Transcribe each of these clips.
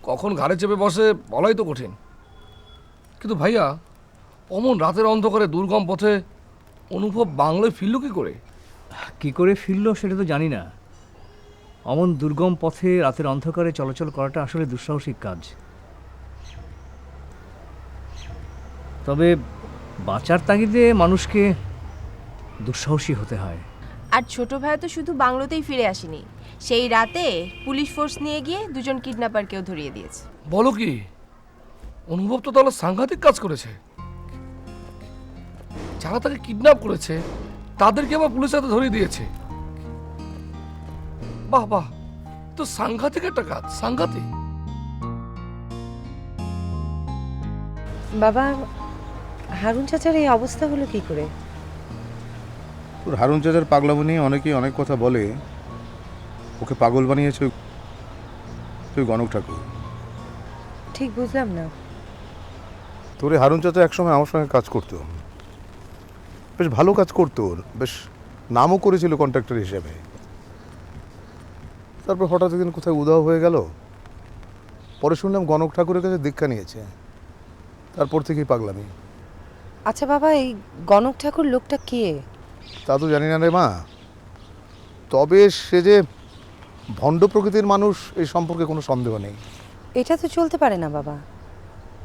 কখন ঘাড়ে চেপে বসে বলাই তো কঠিন। কিন্তু ভাইয়া, অমন রাতের অন্ধকারে দুর্গম পথে অনুভব বাংলায় ফিরল কি করে? কি করে ফিরলো সেটা তো জানি না। অমন দুর্গম পথে রাতের অন্ধকারে চলাচল করাটা আসলে দুঃসাহসিক কাজ। তবে বাঁচার তাগিদে মানুষকে দুঃসাহসী হতে হয়। আর ছোট ভাই তো শুধু বাংলোতেই ফিরে আসেনি, সেই রাতে পুলিশ ফোর্স নিয়ে গিয়ে দুজন কিডন্যাপারকেও ধরিয়ে দিয়েছে। বলো কি? অনুভব তো তাহলে সাংঘাতিক কাজ করেছে। যারা তাকে কিডন্যাপ করেছে তাদেরকে আবার পুলিশ হাতে ধরিয়ে দিয়েছে। বাহ বাহ, তো সাংঘাতিক একটা কাজ, সাংঘাতিক। বাবা, হারুন চাচার এই অবস্থা হলো কি করে? তোর হারুন চাচার পাগলামো নিয়ে অনেকেই অনেক কথা বলে। ওকে পাগল বানিয়েছে তুই গণক ঠাকুর। ঠিক বুঝলাম না। তোরে হারুন চাচা একসময় আমার সঙ্গে কাজ করতো, বেশ ভালো কাজ করতো, বেশ নামও করেছিল কন্ট্রাক্টর হিসেবে। তারপর হঠাৎ একদিন কোথায় উধাও হয়ে গেল। পরে শুনলাম গণক ঠাকুরের কাছে দীক্ষা নিয়েছে। তারপর থেকেই পাগলামি। আচ্ছা বাবা, এই গণক ঠাকুর লোকটা কে? তা তো জানি না রে মা, তবে সে যে ভণ্ড প্রকৃতির মানুষ এই সম্পর্কে কোনো সন্দেহ নেই। এটা তো চলতে পারে না বাবা।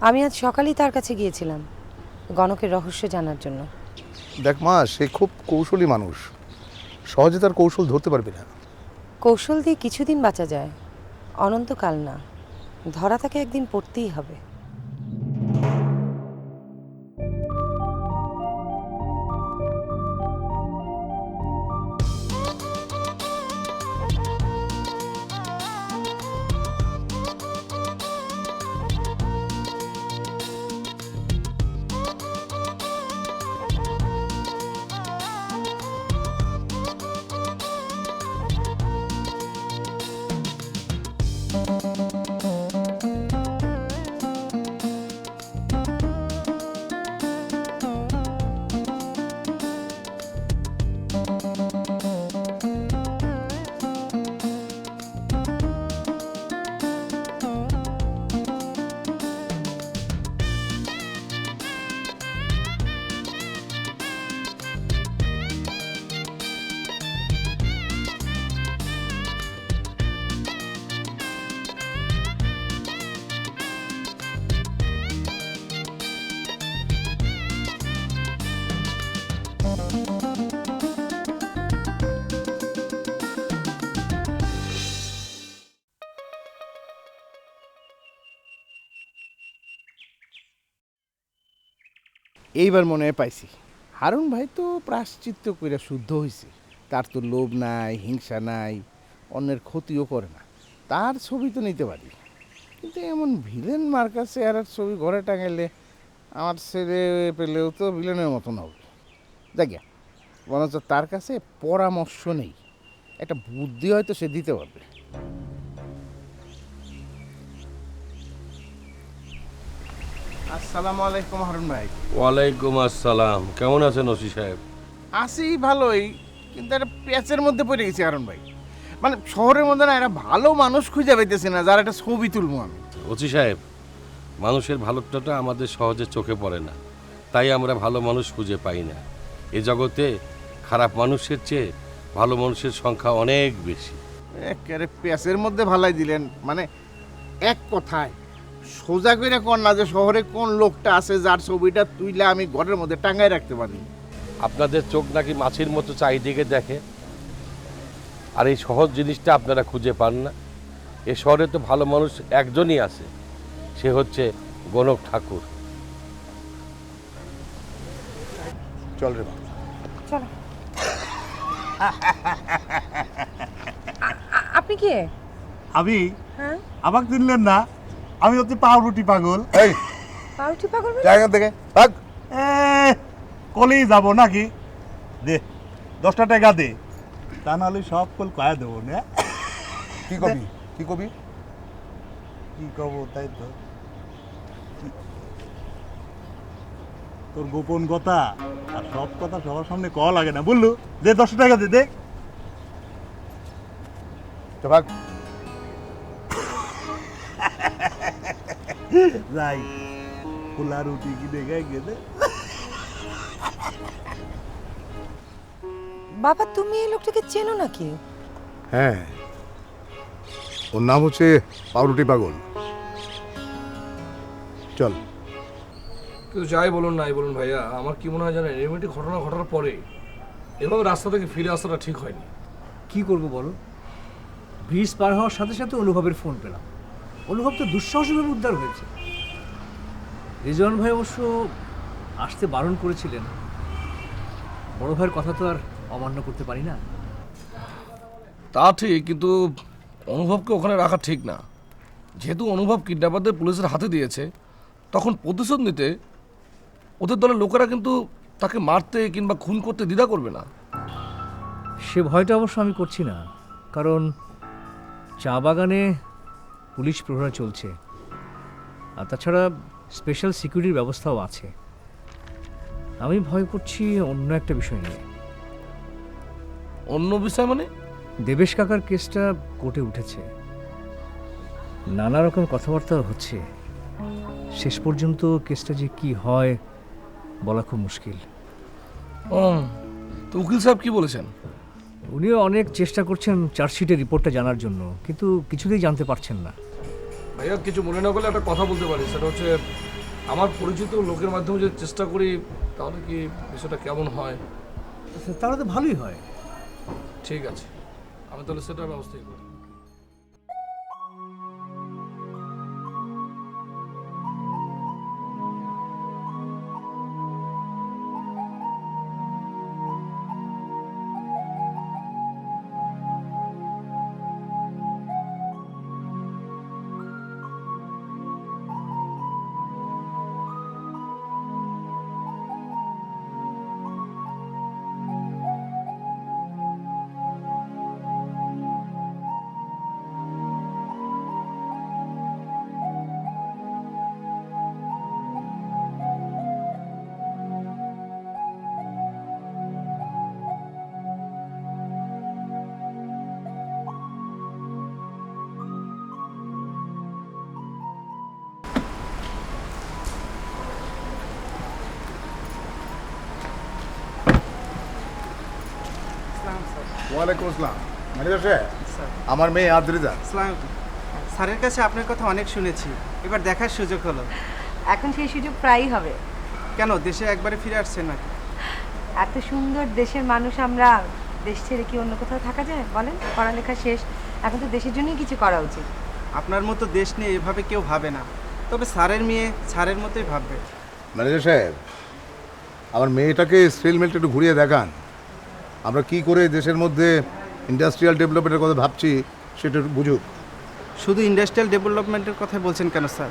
আমি আজ সকালেই তার কাছে গিয়েছিলাম গণকের রহস্য জানার জন্য। দেখ মা, সে খুব কৌশলী মানুষ, সহজে তার কৌশল ধরতে পারবি না। কৌশল দিয়ে কিছুদিন বাঁচা যায়, অনন্তকাল না। ধরা তাকে একদিন পড়তেই হবে। এইবার মনে হয় পাইছি, হারুন ভাই তো প্রায়শ্চিত্ত কইরা শুদ্ধ হয়েছে। তার তো লোভ নাই, হিংসা নাই, অন্যের ক্ষতিও করে না। তার ছবি তো নিতে পারি, কিন্তু এমন ভিলেন মার্কা চেহারার ছবি ঘরে টাঙাইলে আমার ছেলে পেলেও তো ভিলেনের মতন হবে। দেখিয়া বরঞ্চ তার কাছে পরামর্শ নেই, একটা বুদ্ধি হয়তো সে দিতে পারবে। আসসালামু আলাইকুম হারুন ভাই। ওয়ালাইকুম আসসালাম। কেমন আছেন ওসি সাহেব? আছি ভালোই, কিন্তু একটা প্যাচের মধ্যে পড়ে গেছি হারুন ভাই। মানে শহরের মধ্যে না একটা ভালো মানুষ খুঁজে পাইতেছি না যার একটা ছবি তুলবো আমি। ওসি সাহেব, মানুষের ভালোটাটা আমাদের সহজে চোখে পড়ে না, তাই আমরা ভালো মানুষ খুঁজে পাই না। এ জগতে খারাপ মানুষের চেয়ে ভালো মানুষের সংখ্যা অনেক বেশি। একেবারে প্যাচের মধ্যে ভালাই দিলেন। মানে এক কথায় সোজা করে কর না যে শহরে কোন লোকটা আছে যার ছবিটা তুইলে আমি ঘরের মধ্যে টাঙায় রাখতে পারি। আপনাদের চোখ নাকি মাছির মতো চারিদিকে দেখে, আর এই সহজ জিনিসটা আপনারা খুঁজে পান না। এ শহরে তো ভালো মানুষ একজনই আছে, সে হচ্ছে গণক ঠাকুর। চল রে মা। চলো। আপনি কে? আমি হ্যাঁ, আমাকে চিনলেন না? আমি হচ্ছে পাউরুটি পাগল। এই পাউরুটি পাগল মানে? জায়গা থেকে ভাগ। এ, কলেই যাব নাকি? দে 10টা টাকা দে, তা নাহলে সব কল কয়া দেবো না। কি কবি, কি কবি? কি কব তাই তো, তোর গোপন কথা আর সব কথা সবার সামনে কওয়া লাগে না, বললু? দে 10 টাকা দে, দে। তো ভাগ। যাই পোলা রুটি কিনে খাই গেলে। বাবা তুমি এই লোকটাকে চেনো নাকি? হ্যাঁ, ওর নাম হচ্ছে পাউরুটি পাগল। চল। কিন্তু যাই বলুন নাই বলুন ভাইয়া, আমার কি মনে হয় জানেন, এরকম ঘটনা ঘটার পরে এভাবে রাস্তা থেকে ফিরে আসাটা ঠিক হয়নি। কি করব বলো? ব্রিজ পার হওয়ার সাথে সাথে অনুভবের ফোন পেলাম। অনুভব তো দুঃসাহসিকভাবে উদ্ধার হয়েছে। রিজওয়ান ভাই অবশ্য আসতে বারণ করেছিলেন। বড় ভাইয়ের কথা তো আর অমান্য করতে পারি না। তা ঠিক, কিন্তু অনুভবকে ওখানে রাখা ঠিক না। যেহেতু অনুভব কিডন্যাপারদের পুলিশের হাতে দিয়েছে, তখন প্রতিশোধ নিতে ওদের দলের লোকেরা কিন্তু তাকে মারতে কিংবা খুন করতে দ্বিধা করবে না। সে ভয়টা অবশ্য আমি করছি না, কারণ চা বাগানে পুলিশ প্রহরা চলছে, আর তাছাড়া স্পেশাল সিকিউরিটির ব্যবস্থাও আছে। আমি ভয় করছি অন্য একটা বিষয় নিয়ে। অন্য বিষয় মানে? দেবেশ কাকার কেসটা কোর্টে উঠেছে, নানা রকম কথাবার্তা হচ্ছে। শেষ পর্যন্ত কেসটা যে কি হয় বলা খুব মুশকিল। তো উকিল সাহেব কি বলেছেন? উনিও অনেক চেষ্টা করছেন চার্জশিটের রিপোর্টটা জানার জন্য, কিন্তু কিছুতেই জানতে পারছেন না। ভাইয়া কিছু মনে না করলে একটা কথা বলতে পারি, সেটা হচ্ছে আমার পরিচিত লোকের মাধ্যমে যদি চেষ্টা করি তাহলে কি বিষয়টা কেমন হয়? তাহলে তো ভালোই হয়। ঠিক আছে, আমি তাহলে সেটার ব্যবস্থাই করি। ওয়ালাইকুম আসসালাম। ম্যানেজার সাহেব, আমার মেয়ে আদ্রিজা। স্যারের কাছে আপনার কথা অনেক শুনেছি, এবার দেখার সুযোগ হলো। এখন সেই সুযোগ প্রায়ই হবে। কেন দেশে একবারে ফিরে আসছেন নাকি? এত সুন্দর দেশের মানুষ আমরা, দেশ ছেড়ে কি অন্য কোথাও থাকা যায় বলেন? পড়ালেখা শেষ, এখন তো দেশের জন্যই কিছু করা উচিত। আপনার মতো দেশ নিয়ে এভাবে কেউ ভাবে না, তবে স্যারের মেয়ে স্যারের মতোই ভাববে। ম্যানেজার সাহেব, আমার মেয়েটাকে স্টিল মিলটা একটু ঘুরিয়ে দেখান। আমরা কি করে দেশের মধ্যে ইন্ডাস্ট্রিয়াল ডেভেলপমেন্টের কথা ভাবছি সেটা একটু বুঝুক। শুধু ইন্ডাস্ট্রিয়াল ডেভেলপমেন্টের কথা বলছেন কেন স্যার?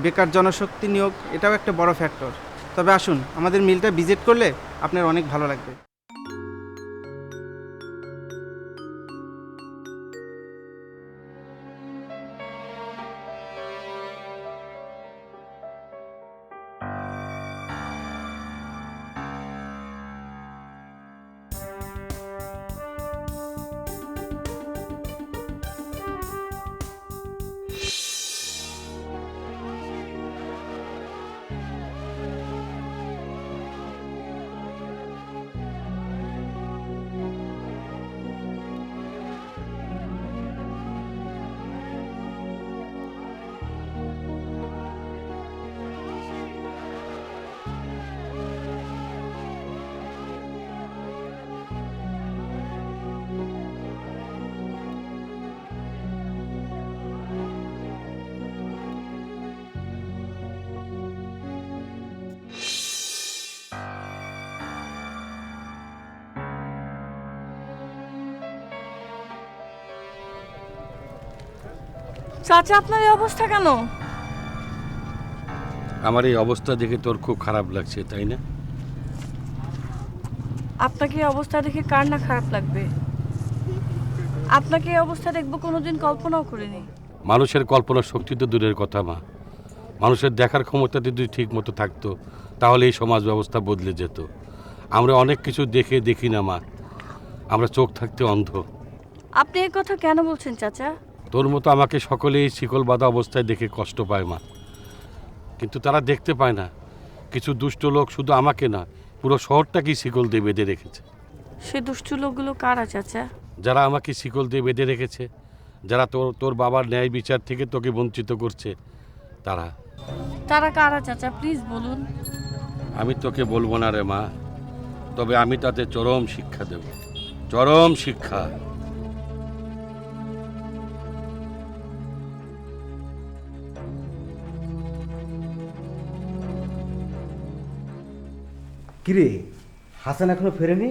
বেকার জনশক্তি নিয়োগ এটাও একটা বড় ফ্যাক্টর। তবে আসুন, আমাদের মিলটা ভিজিট করলে আপনার অনেক ভালো লাগবে। চাচা, আপনার এই অবস্থা কেন? আমার এই অবস্থা দেখে তোর খুব খারাপ লাগছে, তাই না? আপনাকে এই অবস্থা দেখে কার না খারাপ লাগবে? আপনাকে এই অবস্থা দেখবো কোনোদিন কল্পনাও করিনি। মানুষের কল্পনা শক্তি তো দূরের কথা মা, মানুষের দেখার ক্ষমতা যদি ঠিক মতো থাকতো তাহলে এই সমাজ ব্যবস্থা বদলে যেত। আমরা অনেক কিছু দেখি না মা, আমরা চোখ থাকতে অন্ধ। আপনি এই কথা কেন বলছেন চাচা? তোর মতো আমাকে সকলেই শিকল বাঁধা অবস্থায় দেখে কষ্ট পায় মা। কিন্তু তারা দেখতে পায় না কিছু দুষ্ট লোক শুধু আমাকে না পুরো শহরটাকেই শিকল দিয়ে বেঁধে রেখেছে। সে দুষ্টু লোকগুলো কারা চাচা? যারা আমাকে শিকল দিয়ে বেঁধে রেখেছে, যারা তোর বাবার ন্যায় বিচার থেকে তোকে বঞ্চিত করছে, তারা। তারা কারা চাচা, প্লিজ বলুন। আমি তোকে বলবো না রে মা, তবে আমি তাতে চরম শিক্ষা দেব, চরম শিক্ষা। কিরে, হাসান এখনো ফেরেনি?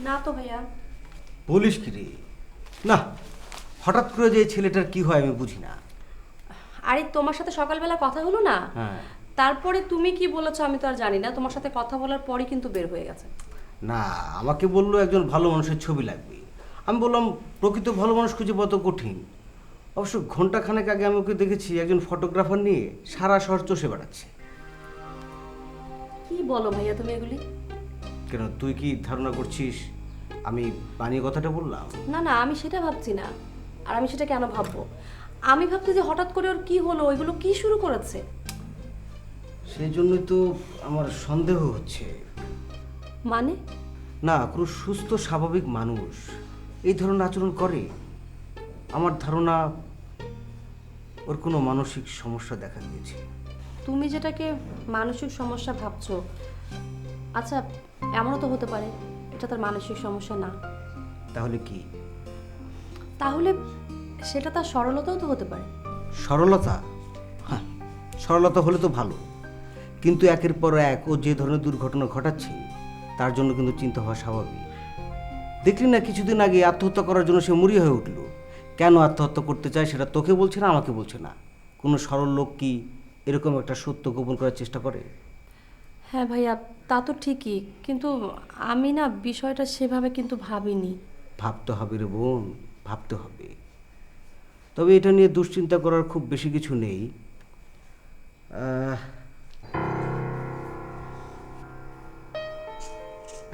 না তো ভাইয়া। বলিস কিরে? না, হঠাৎ করে যে এই ছেলেটার কি হয় আমি বুঝি না। আরে তোমার সাথে সকালবেলা কথা হলো না, হ্যাঁ, তারপরে তুমি কি বলেছো আমি তো আর জানি না, তোমার সাথে কথা বলার পরই কিন্তু বের হয়ে গেছে। না, আমাকে বললো একজন ভালো মানুষের ছবি লাগবে। আমি বললাম প্রকৃত ভালো মানুষ খুঁজে পাওয়া তো কঠিন। অবশ্য ঘন্টাখানেক আগে আমি ওকে দেখেছি একজন ফটোগ্রাফার নিয়ে সারা শহর চষে বেড়াচ্ছে। কি বলো ভাইয়া তুমি এগুলি? কেন, তুই কি ধারণা করছিস আমি বানিয়ে কথাটা বললাম? না না, আমি সেটা ভাবছি না। আর আমি সেটা কেন ভাববো? আমি ভাবছি যে হঠাৎ করে ওর কি হলো, এগুলো কি শুরু করেছে। সেই জন্যই তো আমার সন্দেহ হচ্ছে। মানে? না, কোনো সুস্থ স্বাভাবিক মানুষ এই ধরনের আচরণ করে? আমার ধারণা ওর কোনো মানসিক সমস্যা দেখা দিয়েছে। তুমি যেটাকে মানসিক সমস্যা ভাবছো, আচ্ছা এমনও তো হতে পারে এটা তার মানসিক সমস্যা না। তাহলে কি? তাহলে সেটা তার সরলতাও তো হতে পারে। সরলতা? হ্যাঁ, সরলতা হলে তো ভালো, কিন্তু একের পর এক ও যে ধরনের দুর্ঘটনা ঘটাচ্ছে তার জন্য কিন্তু চিন্তা হওয়া স্বাভাবিক। দেখলি না কিছুদিন আগে আত্মহত্যা করার জন্য সে মরিয়া হয়ে উঠল। কেন আত্মহত্যা করতে চায় সেটা তোকে বলছে না, আমাকে বলছে না। কোনো সরল লোক কি এরকম একটা সত্য গোপন করার চেষ্টা করে? হ্যাঁ ভাইয়া, তা তো ঠিকই, কিন্তু আমি না বিষয়টা সেভাবে কিন্তু ভাবিনি। ভাবতে হবে রে বোন, ভাবতে হবে। তবে এটা নিয়ে দুশ্চিন্তা করার খুব বেশি কিছু নেই।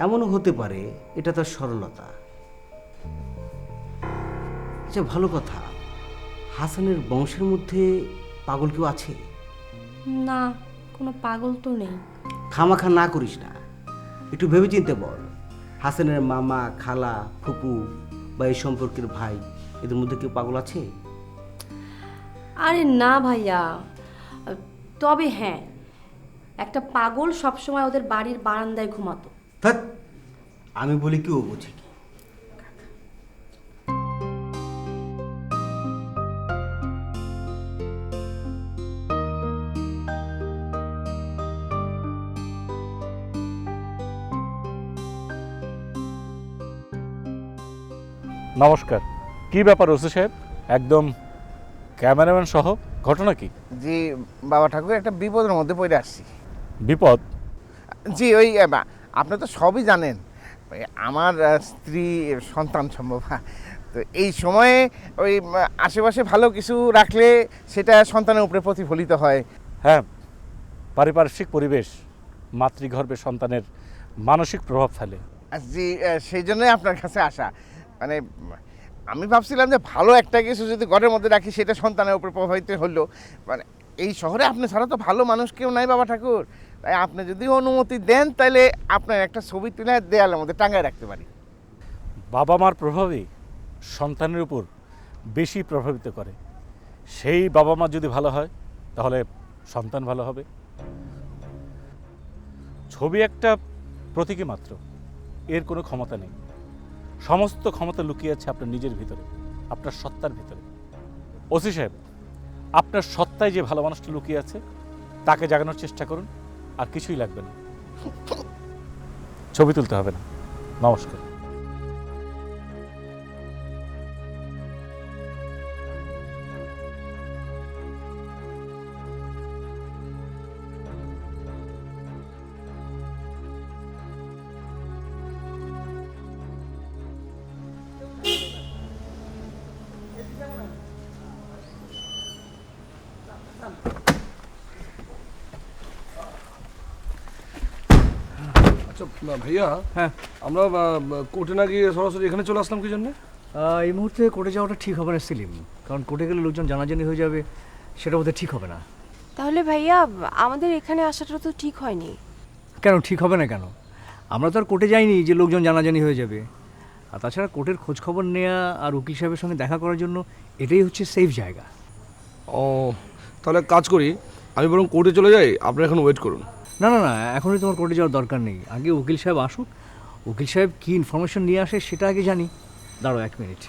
এমনও হতে পারে এটা তার সরলতা। আচ্ছা, ভালো কথা, হাসানের বংশের মধ্যে পাগল কেউ আছে? না, কোনো পাগল তো নেই। খামাখা না করিস না, একটু ভেবে চিনতে বল। হাসানের মামা, খালা, ফুপু বা এই সম্পর্কের ভাই, এদের মধ্যে কেউ পাগল আছে? আরে না ভাইয়া, তবে হ্যাঁ, একটা পাগল সবসময় ওদের বাড়ির বারান্দায় ঘুমাতো। ধ্যাৎ, আমি বলি কি ও বুঝে কি? নমস্কার। কি ব্যাপার ওসি সাহেব, একদম ক্যামেরাম্যান সহ, ঘটনা কি? জি বাবা ঠাকুর, একটা বিপদের মধ্যে পড়ে আসছি। বিপদ? জি ওই আপনি তো সবই জানেন, ওই আমার স্ত্রী সন্তান সম্ভব, তো এই সময়ে ওই আশেপাশে ভালো কিছু রাখলে সেটা সন্তানের উপরে প্রতিফলিত হয়। হ্যাঁ, পারিপার্শ্বিক পরিবেশ মাতৃগর্ভে সন্তানের মানসিক প্রভাব ফেলে। জি সেই জন্যই আপনার কাছে আসা। মানে আমি ভাবছিলাম যে ভালো একটা কিছু যদি ঘরের মধ্যে রাখি সেটা সন্তানের উপর প্রভাবিত হলো। মানে এই শহরে আপনি ছাড়া তো ভালো মানুষ কেউ নাই বাবা ঠাকুর, তাই আপনি যদি অনুমতি দেন তাহলে আপনার একটা ছবি তুলে দেয়ালের মধ্যে টাঙায় রাখতে পারি। বাবা মার প্রভাবই সন্তানের উপর বেশি প্রভাবিত করে। সেই বাবা মা যদি ভালো হয় তাহলে সন্তান ভালো হবে। ছবি একটা প্রতীকী মাত্র, এর কোনো ক্ষমতা নেই। সমস্ত ক্ষমতা লুকিয়ে আছে আপনার নিজের ভিতরে, আপনার সত্তার ভিতরে। ওসি সাহেব, আপনার সত্তায় যে ভালো মানুষটা লুকিয়ে আছে তাকে জাগানোর চেষ্টা করুন, আর কিছুই লাগবে না। ছবি তুলতে হবে না। নমস্কার। আচ্ছা ভাইয়া, হ্যাঁ, আমরা কোর্টে না গিয়ে সরাসরি এখানে চলে আসলাম কি জন্য? এই মুহূর্তে কোর্টে যাওয়াটা ঠিক হবে না সেলিম, কারণ কোর্টে গেলে লোকজন জানাজানি হয়ে যাবে, সেটা বোধহয় ঠিক হবে না। তাহলে ভাইয়া আমাদের এখানে আসাটা তো ঠিক হয়নি। কেন ঠিক হবে না কেন? আমরা তো আর কোর্টে যাইনি যে লোকজন জানাজানি হয়ে যাবে। আর তাছাড়া কোর্টের খোঁজ খবর নেওয়া আর উকিল সাহেবের সঙ্গে দেখা করার জন্য এটাই হচ্ছে সেফ জায়গা। ও তাহলে কাজ করি, আমি বরং কোর্টে চলে যাই, আপনারা এখন ওয়েট করুন। না না না, এখনই তোমার কোর্টে যাওয়ার দরকার নেই। আগে উকিল সাহেব আসুক, উকিল সাহেব কী ইনফরমেশন নিয়ে আসে সেটা আগে জানি। দাঁড়াও 1 মিনিট।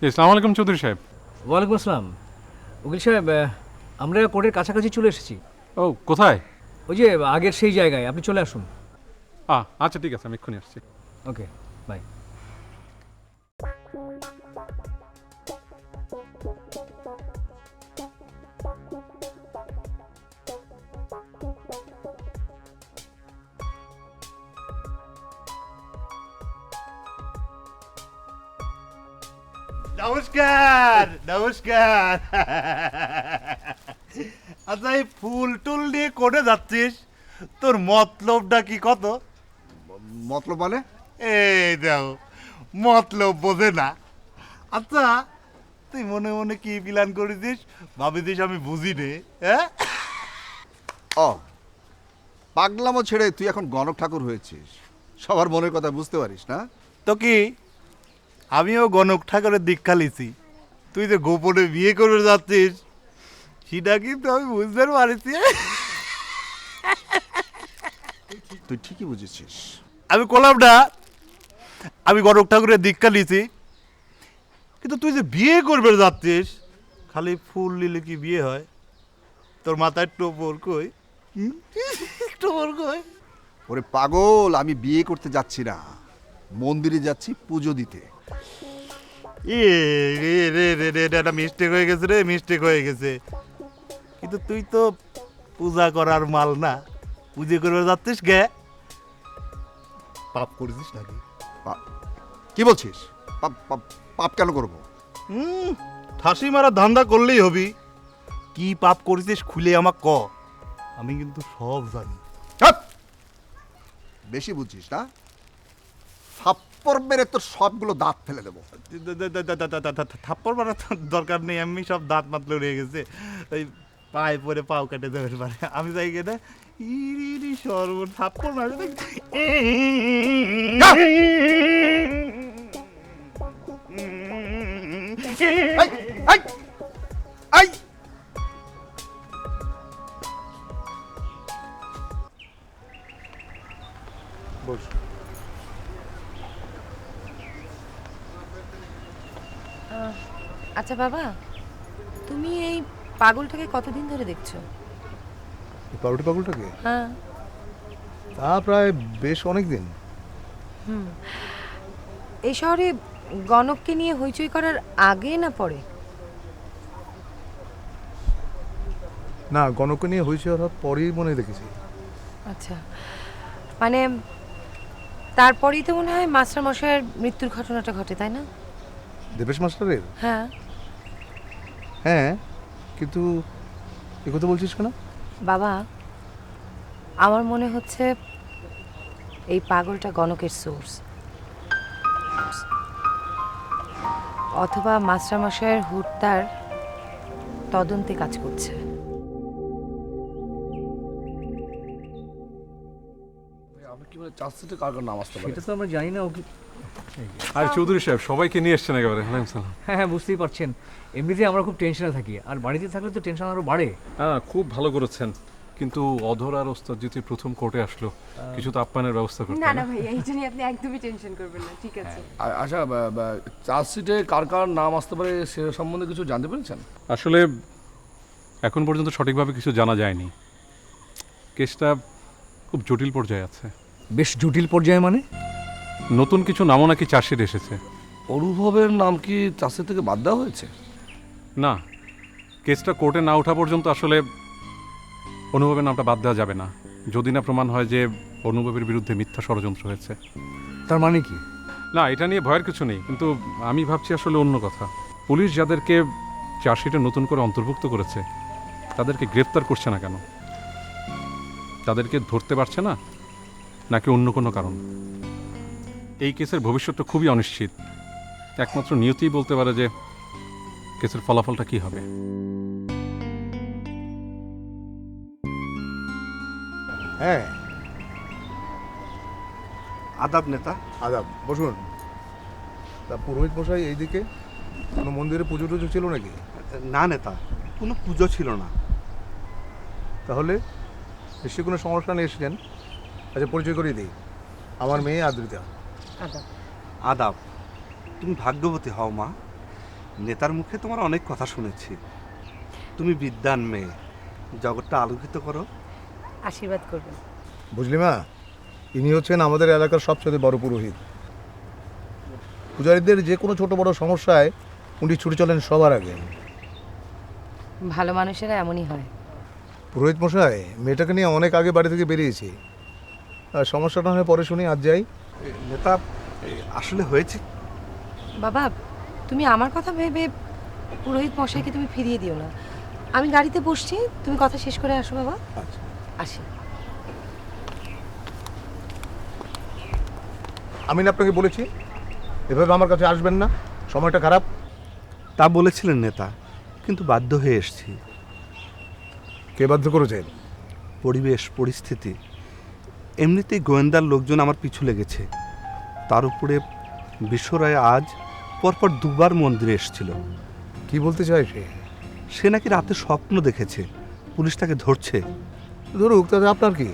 আসসালামু আলাইকুম চৌধুরী সাহেব। ওয়ালাইকুম আসসালাম। উকিল সাহেব, আমরা কোর্টের কাছাকাছি চলে এসেছি। ও কোথায়? ওই যে আগের সেই জায়গায়, আপনি চলে আসুন। আচ্ছা ঠিক আছে, আমি এক্ষুনি আসছি। Okay bye. নমস্কার নমস্কার। আচ্ছা এই ফুল টুল নিয়ে কোর্টে যাচ্ছিস, তোর মতলবটা কি কত? মতলব মানে? এই দেখো মতলব বোঝে না। আচ্ছা তুই মনে মনে কি প্ল্যান করেছিস ভাবিছিস আমি বুঝি রে? হ্যাঁ ও পাগলামো ছেড়ে তুই এখন গণক ঠাকুর হয়েছিস, সবার মনের কথা বুঝতে পারিস না? তো কি আমিও গণক ঠাকুরের দীক্ষা লিছি, তুই যে গোপনে বিয়ে করে যাচ্ছিস সেটা কিন্তু আমি বুঝতে পারছি। তুই ঠিকই বুঝেছিস। আমি বললাম না আমি গণক ঠাকুরের দীক্ষা লিছি, কিন্তু তুই যে বিয়ে করবে যাচ্ছিস খালি ফুল নিলে কি বিয়ে হয়? তোর মাথায় টোপর কই? টোপর কই? ওরে পাগল, আমি বিয়ে করতে যাচ্ছি না, মন্দিরে যাচ্ছি পুজো দিতে। এটা মিস্টেক হয়ে গেছে রে, মিস্টেক হয়ে গেছে। কিন্তু তুই তো পূজা করার মাল না, পুজো করবে যাচ্ছিস গে, পাপ করেছিস নাকি? কি বলছিস? পাপ কেন করবো? ঠাসি মারা ধান্দা করলেই হবি। কি পাপ করেছিস খুলে আমাক ক, আমি কিন্তু সব জানি। বেশি বুঝছিস না? থাপ্পড় মেরে তোর সবগুলো দাঁত ফেলে দেবো। থাপ্পড় মারা দরকার নেই, এমনি সব দাঁত মাত লড়ে গেছে, ওই পায়ে পরে পাও কেটে দেবে পারে। আমি যাই গেলে ইরি সর্ব থাপ্পড় মারে বস। আচ্ছা বাবা, তুমি এই পাগলটাকে কতদিন ধরে দেখছো? এই পাগলটাকে? হ্যাঁ। তা প্রায় বেশ অনেক দিন। এই শহরে গণককে নিয়ে হইচই করার আগে না পরে? না, গণককে নিয়ে হয়েছে হওয়ার পরেই মনে দেখেছি। আচ্ছা, মানে তারপরেই তো মনে হয় মাস্টার মশাইয়ের মৃত্যুর ঘটনাটা ঘটে, তাই না? দেবেশ মাস্টারের? হ্যাঁ হ্যাঁ, কিন্তু এ কথা বলছিস কেন? বাবা, আমার মনে হচ্ছে এই পাগলটা গণকের সোর্স, অথবা মাস্টার মশাইয়ের হত্যার তদন্তে কাজ করছে। আপনি কি মানে চার্জশিটে কার কার নাম আসতে পারে? সেটা তো আমরা জানি না। ওকে আর চৌধুরী সাহেব সবাইকে নিয়ে এসছেন একেবারে। হ্যাঁ হ্যাঁ, বুঝতেই পারছেন, এমনিতেই আমরা খুব টেনশনে থাকি, আর বাড়িতে থাকলে তো টেনশন আরও বাড়ে। হ্যাঁ খুব ভালো করেছেন, কিন্তু অধর আর ওস্তাদ যদি প্রথম কোর্টে আসলো, কিছু তো আপ্যায়নের ব্যবস্থা করতে না হবে। না ভাইয়া, এই জন্য আপনি একদমই টেনশন করবেন না, ঠিক আছে। আচ্ছা, চার্জশিটে কার কার নাম আসতে পারে সে সম্বন্ধে কিছু জানতে পেরেছেন? আসলে এখন পর্যন্ত সঠিকভাবে কিছু জানা যায়নি, কেসটা খুব জটিল পর্যায়ে আছে। বেশ জটিল পর্যায়ে মানে? নতুন কিছু নামও নাকি চার্জশিট এসেছে। অনুভবের নাম কি চার্জশিট থেকে বাদ দেওয়া হয়েছে? না, কেসটা কোর্টে না ওঠা পর্যন্ত আসলে অনুভবের নামটা বাদ দেওয়া যাবে না, যদি না প্রমাণ হয় যে অনুভবের বিরুদ্ধে মিথ্যা ষড়যন্ত্র হয়েছে। তার মানে কি? না, এটা নিয়ে ভয়ের কিছু নেই, কিন্তু আমি ভাবছি আসলে অন্য কথা। পুলিশ যাদেরকে চার্জশিটে নতুন করে অন্তর্ভুক্ত করেছে তাদেরকে গ্রেফতার করছে না কেন? তাদেরকে ধরতে পারছে না, নাকি অন্য কোনো কারণ? এই কেসের ভবিষ্যৎটা খুবই অনিশ্চিত। একমাত্র নিয়তিই বলতে পারে যে কেসের ফলাফলটা কি হবে? হ্যাঁ, আদাব নেতা। আদাব, বসুন। তা পুরোহিত মশাই এইদিকে কোনো মন্দিরে পুজো টুজো ছিল নাকি? না নেতা, কোনো পুজো ছিল না। তাহলে নিশ্চয়ই কোনো সমস্যা নিয়ে এসেছেন। আচ্ছা, পরিচয় করিয়ে দিই, আমার মেয়ে আদ্রিতা। আদাব। তুমি ভাগ্যবতী হও মা, নেতার মুখে তোমার অনেক কথা শুনেছি। তুমি বিদ্যান মেয়ে, জগৎটা আলোকিত করো। আশীর্বাদ করবেন। বুঝলি মা, ইনি হচ্ছেন আমাদের এলাকার সবচেয়ে বড় পুরোহিত। পূজারীদের যে কোনো ছোট বড় সমস্যায় উনি ছুটে চলেন সবার আগে। ভালো মানুষেরা এমনই হয়। পুরোহিত মশাই, মেয়েটাকে নিয়ে অনেক আগে বাড়ি থেকে বেরিয়েছি। আর সমস্যাটা হয় পরে শুনি, আজ যাই। নেতা, আসলে হয়েছে। বাবা, তুমি আমার কথা ভেবে পুরোহিত মশাইকে তুমি ফিরিয়ে দিও না। আমি গাড়িতে বসছি, তুমি কথা শেষ করে আসো বাবা। আচ্ছা, আসি। আমি না আপনাকে বলেছি এভাবে আমার কাছে আসবেন না, সময়টা খারাপ। তা বলেছিলেন নেতা, কিন্তু বাধ্য হয়ে এসেছি। কে বাধ্য করেছেন? পরিবেশ, পরিস্থিতি। এমনিতেই গোয়েন্দার লোকজন আমার পিছু লেগেছে, তার উপরে বিশ্বরায় আজ পরপর দুবার মন্দিরে এসেছিল। কি বলতে চাই সে? সে নাকি রাতে স্বপ্ন দেখেছে পুলিশ তাকে ধরছে। ধরুক, তাতে আপনার কি?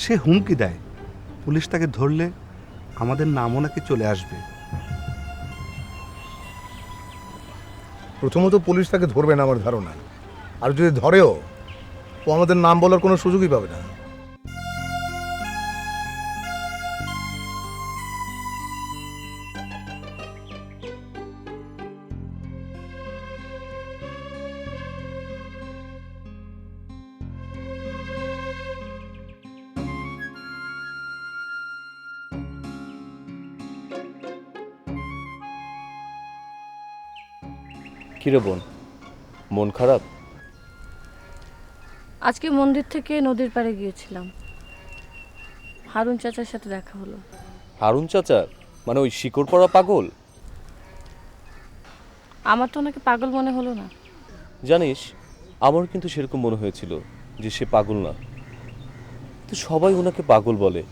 সে হুমকি দেয় পুলিশ তাকে ধরলে আমাদের নামও নাকি চলে আসবে। প্রথমত পুলিশ তাকে ধরবে না আমার ধারণা, আর যদি ধরেও ও আমাদের নাম বলার কোনো সুযোগই পাবে না। কিরে বোন, মন খারাপ? আজকে মন্দির থেকে নদীর পাড়ে গিয়েছিলাম, হারুন চাচার সাথে দেখা হলো। হারুন চাচা মানে ওই শিকড় পড়া পাগল? আমার তো ওনাকে পাগল মনে হলো না। জানিস, আমার কিন্তু সেরকম মনে হয়েছিল যে সে পাগল না। তো সবাই ওনাকে পাগল বলে,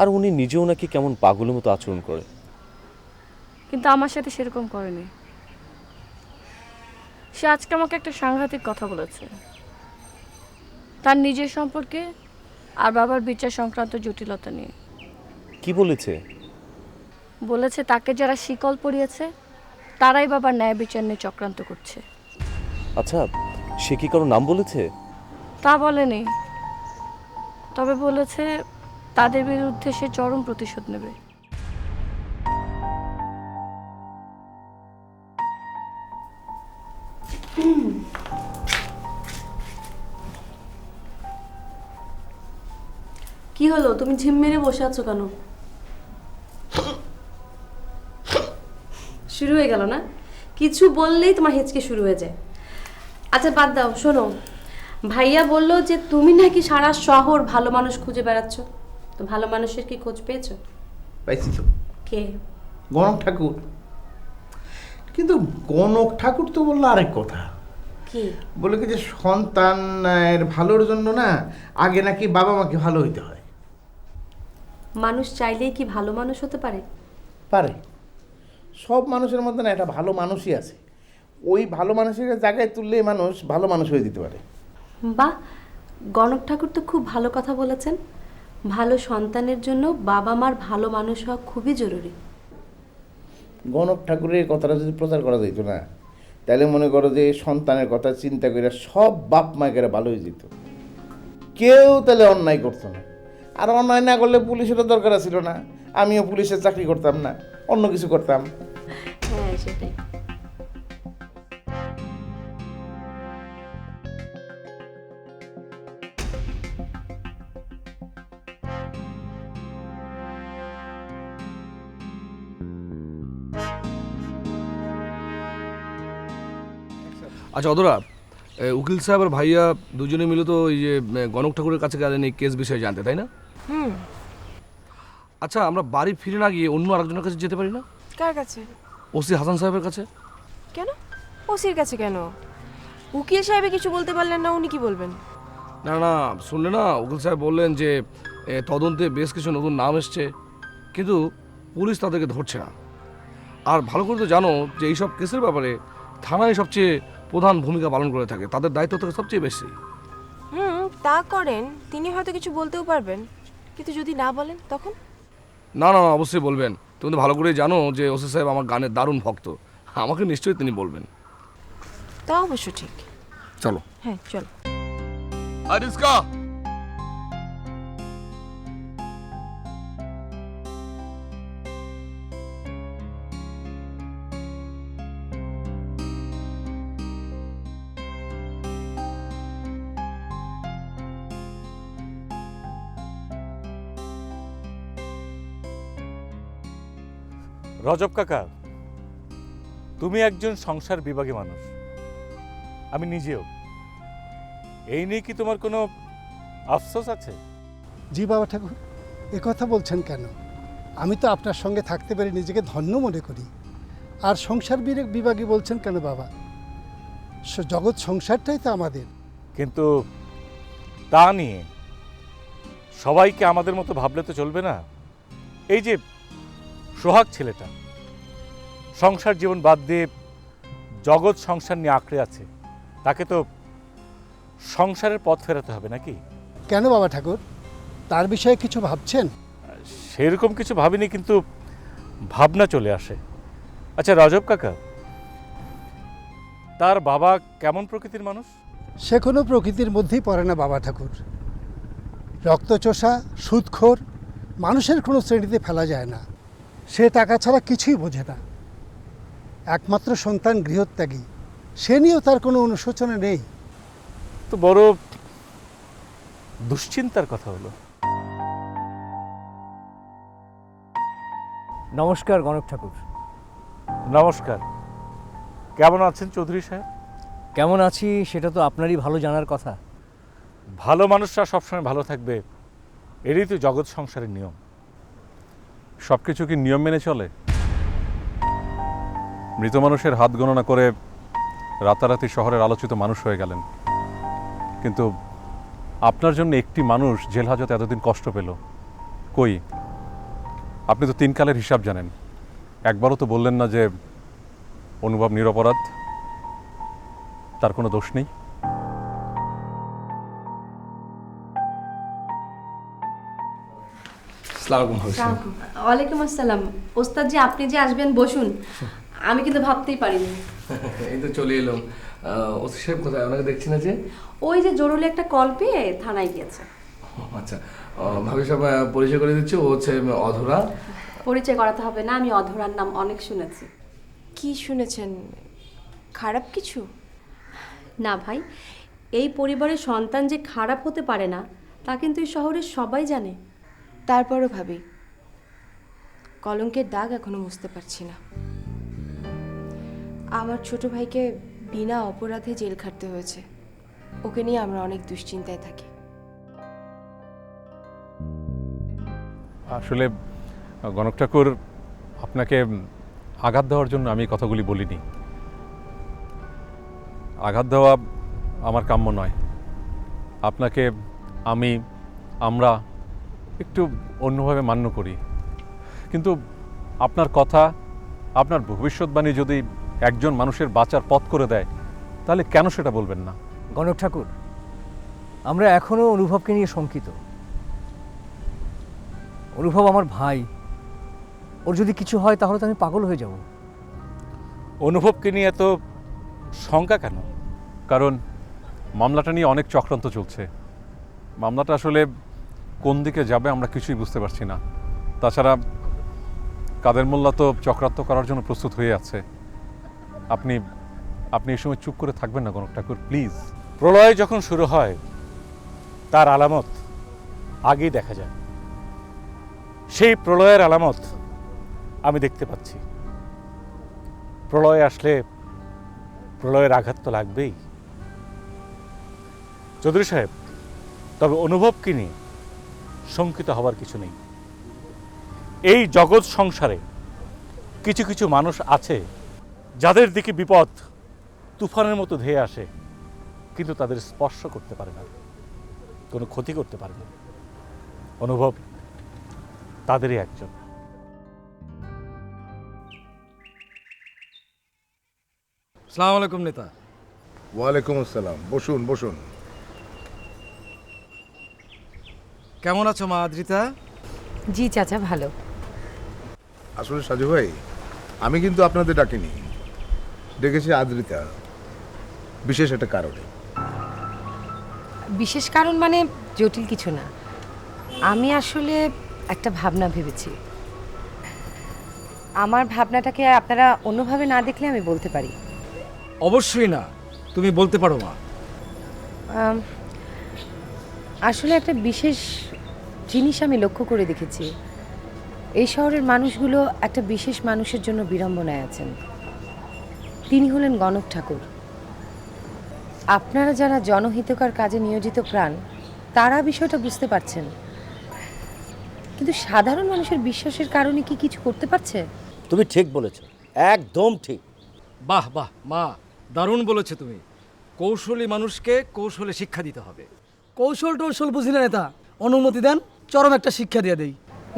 আর উনি নিজে ওনাকে কেমন পাগলের মতো আচরণ করে। কিন্তু আমার সাথে সেরকম করেনি। সে আজকে আমাকে একটা সাংঘাতিক কথা বলেছে, তার নিজের সম্পর্কে আর বাবার বিচার সংক্রান্ত জটিলতা নিয়ে। কি বলেছে? বলেছে তাকে যারা শিকল পরিয়েছে তারাই বাবার ন্যায় বিচার নিয়ে চক্রান্ত করছে। আচ্ছা, সে কি কারো নাম বলেছে? তা বলেনি, তবে বলেছে তাদের বিরুদ্ধে সে চরম প্রতিশোধ নেবে। কি হলো, তুমি ঝিম মেরে বসে আছো কেন? শুরু হয়ে গেল না? কিছু বললেই তোমার হেঁচকে শুরু হয়ে যায়। আচ্ছা বাদ দাও, শোনো, ভাইয়া বললো যে তুমি নাকি সারা শহর ভালো মানুষ খুঁজে বেড়াচ্ছ। তো ভালো মানুষের কি খোঁজ পেয়েছো? পাইছি তো। কে? গণক ঠাকুর। কিন্তু গণক ঠাকুর তো বললো আরেক কথা। কি বলে কি যে সন্তানের ভালোর জন্য না আগে নাকি বাবা মাকে ভালো হইতে হয়। মানুষ চাইলেই কি ভালো মানুষ হতে পারে? পারে। সব মানুষের মধ্যে না একটা ভালো মানুষই আছে, ওই ভালো মানুষের জায়গায় তুললে মানুষ ভালো মানুষ হয়ে দিতে পারে। বাহ, গণক ঠাকুর তো খুব ভালো কথা বলেছেন। ভালো সন্তানের জন্য বাবা মার ভালো মানুষ হওয়া খুবই জরুরি। গণক ঠাকুরের কথাটা যদি প্রচার করা যেত না, তাহলে মনে করো যে সন্তানের কথা চিন্তা করে সব বাপ মায়েরা ভালো হয়ে যেত, কেউ তাহলে অন্যায় করতো না। আর অন্যায় না করলে পুলিশেরও দরকার ছিল না, আমিও পুলিশের চাকরি করতাম না, অন্য কিছু করতাম। হ্যাঁ সেটাই। আচ্ছা অদরা, উকিল সাহেব আর ভাইয়া দুজনে মিলে তো এই যে গণক ঠাকুরের কাছে গেলেন এই কেস বিষয়ে জানতে, তাই না? আচ্ছা, আমরা বাড়ি ফিরে না গিয়ে অন্য আরেকজনের কাছে যেতে পারি না? কার কাছে? ওসি হাসান সাহেবের কাছে। কেন? ও ওসির কাছে কেন? উকিল সাহেবে কিছু বলতে পারলেন না, উনি কি বলবেন? না না, শুনলে না, উকিল সাহেব বললেন যে তদন্তে বেশ কিছু নতুন নাম এসছে, কিন্তু পুলিশ তাদেরকে ধরছে না। আর ভালো করে তো জানো যে এইসব কেসের ব্যাপারে থানায় সবচেয়ে প্রধান ভূমিকা পালন করে থাকে, তাদের দায়িত্ব থাকে সবচেয়ে বেশি। তা করেন, তিনি হয়তো কিছু বলতেও পারবেন, কিন্তু যদি না বলেন তখন? না না, অবশ্যই বলবেন। তুমি তো ভালো করেই জানো যে ওসি সাহেব আমার গানের দারুণ ভক্ত, আমাকে নিশ্চয়ই তিনি বলবেন। তা অবশ্য ঠিক। চলো। হ্যাঁ চলো। আরিস্কা, রজব কাকা, তুমি একজন সংসার বিভাগী মানুষ, আমি নিজেও। এই নিয়ে কি তোমার কোনো আফসোস আছে? জি বাবা ঠাকুর, কথা বলছেন কেন? আমি তো আপনার সঙ্গে থাকতে পেরে নিজেকে ধন্য মনে করি। আর সংসার বিভাগী বলছেন কেন বাবা? জগৎ সংসারটাই তো আমাদের। কিন্তু তা নিয়ে সবাইকে আমাদের মতো ভাবলে তো চলবে না। এই যে সোহাগ ছেলেটা সংসার জীবন বাদ দিয়ে জগৎ সংসার নিয়ে আঁকড়ে আছে, তাকে তো সংসারের পথ ফেরাতে হবে নাকি? কেন বাবা ঠাকুর, তার বিষয়ে কিছু ভাবছেন? সেরকম কিছু ভাবিনি, কিন্তু ভাবনা চলে আসে। আচ্ছা রজব কাকা, তার বাবা কেমন প্রকৃতির মানুষ? সে কোনো প্রকৃতির মধ্যেই পড়ে না বাবা ঠাকুর। রক্তচোষা, সুদখোর, মানুষের কোনো শ্রেণীতে ফেলা যায় না। সে টাকা ছাড়া কিছুই বোঝে না। একমাত্র সন্তান গৃহত্যাগী, সে নিয়েও তার কোনো অনুশোচনা নেই। তো বড় দুশ্চিন্তার কথা হলো। নমস্কার গণক ঠাকুর। নমস্কার। কেমন আছেন চৌধুরী সাহেব? কেমন আছি সেটা তো আপনারই ভালো জানার কথা। ভালো মানুষরা সবসময় ভালো থাকবে, এরই তো জগৎ সংসারের নিয়ম। সব কিছু কি নিয়ম মেনে চলে? মৃত মানুষের হাত গণনা করে রাতারাতি শহরের আলোচিত মানুষ হয়ে গেলেন, কিন্তু আপনার জন্য একটি মানুষ জেল হাজতে এতদিন কষ্ট পেল কই? আপনি তো 3 কালের হিসাব জানেন, একবারও তো বললেন না যে অনুভব নিরপরাধ, তার কোনো দোষ নেই। ওয়ালাইকুম আসসালাম। ওস্তাদ জি, আপনি যে আসবেন, বসুন। আমি কিন্তু ভাবতেই পারিনি। এই তো চলে এলাম। ওসি সাহেব কোথায়? ওনাকে দেখছি না যে। ওই যে জরুরি একটা কল পেয়ে থানায় গিয়েছে। আচ্ছা, ভাবি সব পরিচয় করে দিচ্ছি, ও হচ্ছে অধরা। পরিচয় করাতে হবে না, আমি অধরার নাম অনেক শুনেছি। কি শুনেছেন? খারাপ কিছু? না ভাই, এই পরিবারের সন্তান যে খারাপ হতে পারে না তা কিন্তু এই শহরের সবাই জানে। তারপরও ভাবি, কলঙ্কের দাগ এখনো মুছতে পারছি না। আমার ছোট ভাইকে বিনা অপরাধে জেল খাটতে হয়েছে, ওকে নিয়ে আমরা অনেক দুশ্চিন্তায় থাকি। আসলে গণক ঠাকুর, আপনাকে আঘাত দেওয়ার জন্য আমি এই কথাগুলি বলিনি। আঘাত দেওয়া আমার কাম্য নয়। আপনাকে আমরা একটু অন্যভাবে মান্য করি, কিন্তু আপনার কথা, আপনার ভবিষ্যৎবাণী যদি একজন মানুষের বাঁচার পথ করে দেয়, তাহলে কেন সেটা বলবেন না? গণক ঠাকুর, আমরা এখনো অনুভবকে নিয়ে শঙ্কিত। অনুভব আমার ভাই, ওর যদি কিছু হয় তাহলে তো আমি পাগল হয়ে যাব। অনুভবকে নিয়ে এত শঙ্কা কেন? কারণ মামলাটা নিয়ে অনেক চক্রান্ত চলছে। মামলাটা আসলে কোন দিকে যাবে আমরা কিছুই বুঝতে পারছি না। তাছাড়া কাদের মোল্লা তো চক্রান্ত করার জন্য প্রস্তুত হয়ে আছে। আপনি এই সময় চুপ করে থাকবেন না গণক ঠাকুর, প্লিজ। প্রলয় যখন শুরু হয় তার আলামত আগেই দেখা যায়। সেই প্রলয়ের আলামত আমি দেখতে পাচ্ছি। প্রলয় আসলে প্রলয়ের আঘাত তো লাগবেই। চৌধুরী সাহেব, তবে অনুভবকে নিয়ে শঙ্কিত হবার কিছু নেই। এই জগৎ সংসারে কিছু কিছু মানুষ আছে যাদের দিকে বিপদ তুফানের মতো ধেয়ে আসে, কিন্তু তাদের স্পর্শ করতে পারে না, কোনো ক্ষতি করতে পারে না। অনুভব তাদেরই একজন। আসসালামু আলাইকুম নেতা। ওয়ালাইকুম আসসালাম, বসুন বসুন। কেমন আছো মা আদ্রিতা? জি চাচা, ভালো। আসলে সাজু ভাই, আমি কিন্তু আপনাদের ডাকিনি, ডেকেছি আদ্রিতা বিশেষ একটা কারণে। বিশেষ কারণ মানে জটিল কিছু না। আমি আসলে একটা ভাবনা ভেবেছি। আমার ভাবনাটাকে আপনারা অন্যভাবে না দেখলে আমি বলতে পারি। অবশ্যই না, তুমি বলতে পারো মা। আসলে একটা বিশেষ জিনিস আমি লক্ষ্য করে দেখেছি। এই শহরের মানুষগুলো একটা বিশেষ মানুষের জন্য বিড়ম্বনায় আছেন। তিনি হলেন গণক ঠাকুর। আপনারা যারা জনহিতকর কাজে নিয়োজিত প্রাণ, তারা বিষয়টা বুঝতে পারছেন, কিন্তু সাধারণ মানুষের বিশ্বাসের কারণে কি কিছু করতে পারছে? তুমি ঠিক বলেছো, একদম ঠিক। বাহ বাহ মা, দারুণ বলেছো তুমি। কৌশলী মানুষকে কৌশলে শিক্ষা দিতে হবে। কৌশল টৌশল বুঝি না নেতা, অনুমতি দেন, চরম একটা শিক্ষা দিয়ে দেই।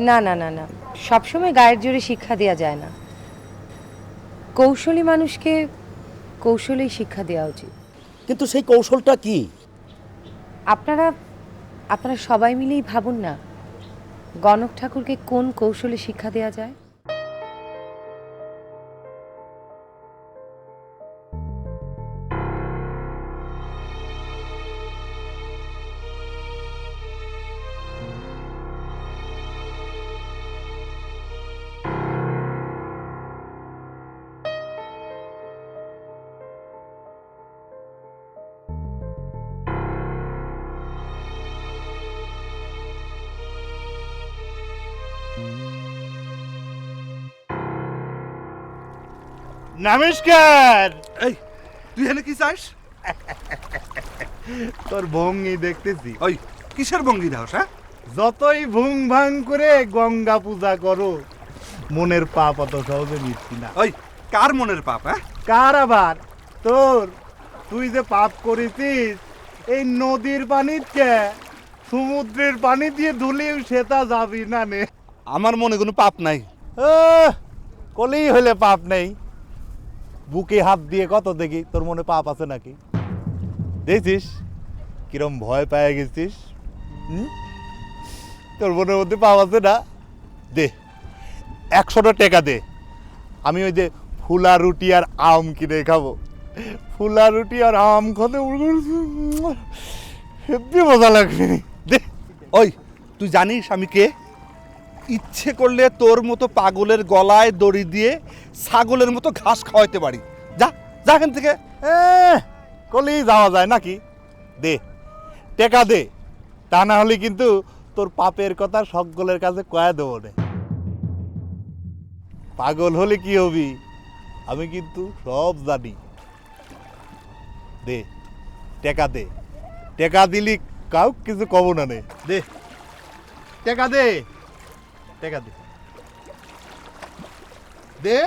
না না না না, সবসময় গায়ের জোরে শিক্ষা দেওয়া যায় না। কৌশলী মানুষকে কৌশলেই শিক্ষা দেওয়া উচিত। কিন্তু সেই কৌশলটা কি? আপনারা সবাই মিলেই ভাবুন না, গণক ঠাকুরকে কোন কৌশলে শিক্ষা দেওয়া যায়। নমস্কার। এই তুই এখানে কি চাস? তোর ভঙ্গি দেখতেছি। ওই কিসের ভঙ্গি দাও? হ্যাঁ, যতই ভুং ভাং করে গঙ্গা পূজা করো, মনের পাপ অত সহজে মিটছি না। ওই কার মনের পাপ? হ্যাঁ, কার আবার? তোর। তুই যে পাপ করেছিস, এই নদীর পানিতে সমুদ্রের পানি দিয়ে ধুলেও সেটা যাবি না নে। আমার মনে কোনো পাপ নাই। কলেই হলে পাপ নেই। বুকে হাত দিয়ে কত দেখি, তোর মনে পাপ আছে নাকি? দেখছিস কিরম ভয় পেয়ে গেছিস? তোর মনের মধ্যে পাপ আছে না? দে 100টা টাকা দে, আমি ওই যে ফুলা রুটি আর আম কিনে খাবো। ফুলা রুটি আর আম খেতে হেব্বি মজা লাগবে। দে। ওই তুই জানিস আমি কে? ইচ্ছে করলে তোর মতো পাগলের গলায় দড়ি দিয়ে ছাগলের মতো ঘাস খাওয়াইতে পারি। যা যা এখান থেকে। কলেই যাওয়া যায় নাকি? দে টাকা দে, তা না হলে কিন্তু তোর পাপের কথা সকলের কাছে কয়া দেবো না। পাগল হলে কি হবি আমি কিন্তু সব জানি। দে টাকা দে, টাকা দিলি কাউ কিছু কব না নে। দে টাকা দে, টাকা দে, দে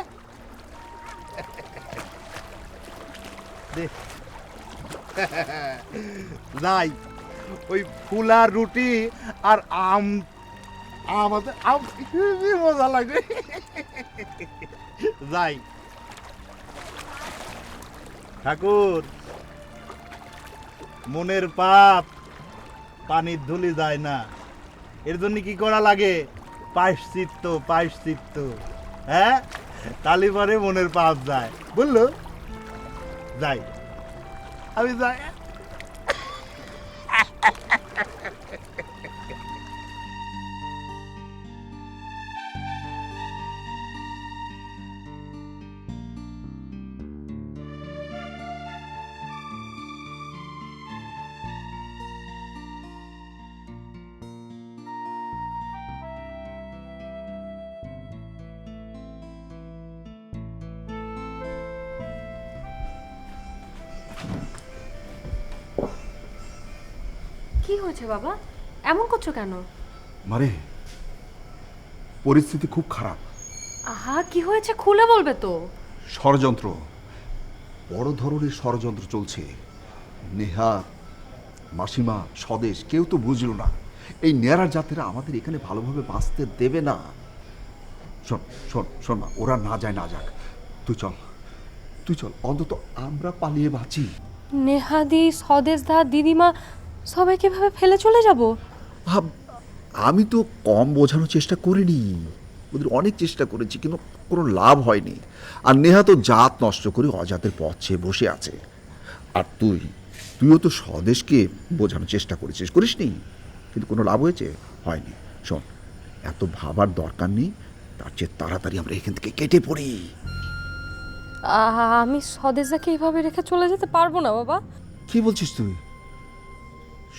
দে। যাই ওই ফুলা রুটি আর আম, আমাদের আম খুবই মজা লাগে। যাই। ঠাকুর, মনের পাপ পানির ধুলি যায় না, এর জন্য কি করা লাগে? প্রায়শ্চিত্ত, প্রায়শ্চিত্ত। হ্যাঁ, তালি পরে মনের পাপ যায়, বুঝলো? যাই, আমি যাই। কি হয়েছে বাবা, এমন করছো কেন? মারে, পরিস্থিতি খুব খারাপ। আহা, কি হয়েছে খুলে বলবে তো। ষড়যন্ত্র, বড় ধরনের ষড়যন্ত্র চলছে। নেহা, মাসিমা, স্বদেশ কেউ তো বুঝলো না এই নেয়ার জাতেরা আমাদের এখানে ভালোভাবে বাঁচতে দেবে না। শোন শোন শোন না, ওরা না যায় না যাক, তুই চল অন্তত আমরা পালিয়ে বাঁচি। নেহাদি, স্বদেশদা, দিদিমা সবাইকে ভাবে ফেলে চলে যাব? আমি তো কম বোঝানোর চেষ্টা করিনি, ওদের অনেক চেষ্টা করেছি কিন্তু কোনো লাভ হয়নি। আর নেহা তো জাত নষ্ট করে অজাতের পথ চেয়ে বসে আছে। আর তুইও তো স্বদেশকে বোঝানোর চেষ্টা করিসনি, কিন্তু কোনো লাভ হয়নি। শোন, এত ভাবার দরকার নেই, তার চেয়ে তাড়াতাড়ি আমরা এখান থেকে কেটে পড়ি। আমি স্বদেশদাকে এইভাবে রেখে চলে যেতে পারবো না বাবা। কি বলছিস তুই?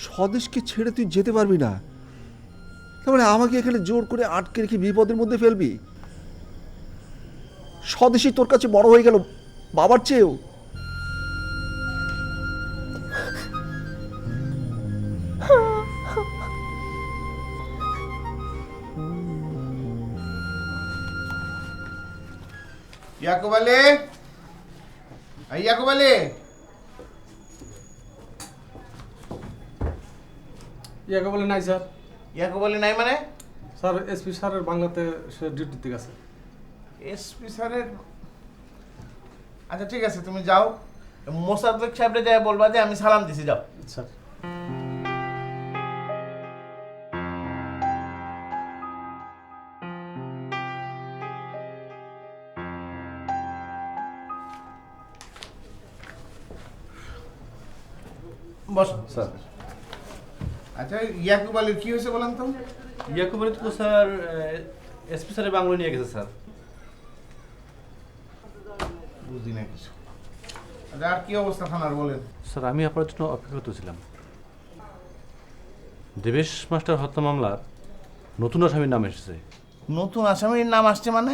স্বদেশকে ছেড়ে তুই যেতে পারবি না? তাহলে আমাকে এখানে জোর করে আটকে রেখে বিপদের মধ্যে ফেলবি? স্বদেশই তোর কাছে বড় হয়ে গেল বাবার চেয়েও। ইয়াকুব আলী, ইয়াকুব আলী, ইয়াকুব আলী নাই স্যার। ইয়াকুব আলী নাই মানে? স্যার এসপি স্যারের বাংলাতে সে ডিউটিতে গেছে। এসপি স্যারের? আচ্ছা ঠিক আছে, তুমি যাও, মোসাদ্দেক সাহেবরে যাই বলবা যে আমি সালাম দিছি, যাও। স্যার বস স্যার। আচ্ছা ইয়াকুব আলীর কি হয়েছে বলেন তো? ইয়াকুব আলী তো স্যার এসপি স্যারের বাংলো নিয়ে গেছে স্যার। বুঝি না কিছু। আচ্ছা আর কি অবস্থা থানার বলেন? স্যার আমি আপনার জন্য অপেক্ষা ছিলাম। দেবেশ মাস্টার হত্যা মামলার নতুন আসামির নাম এসেছে। নতুন আসামির নাম আসছে মানে?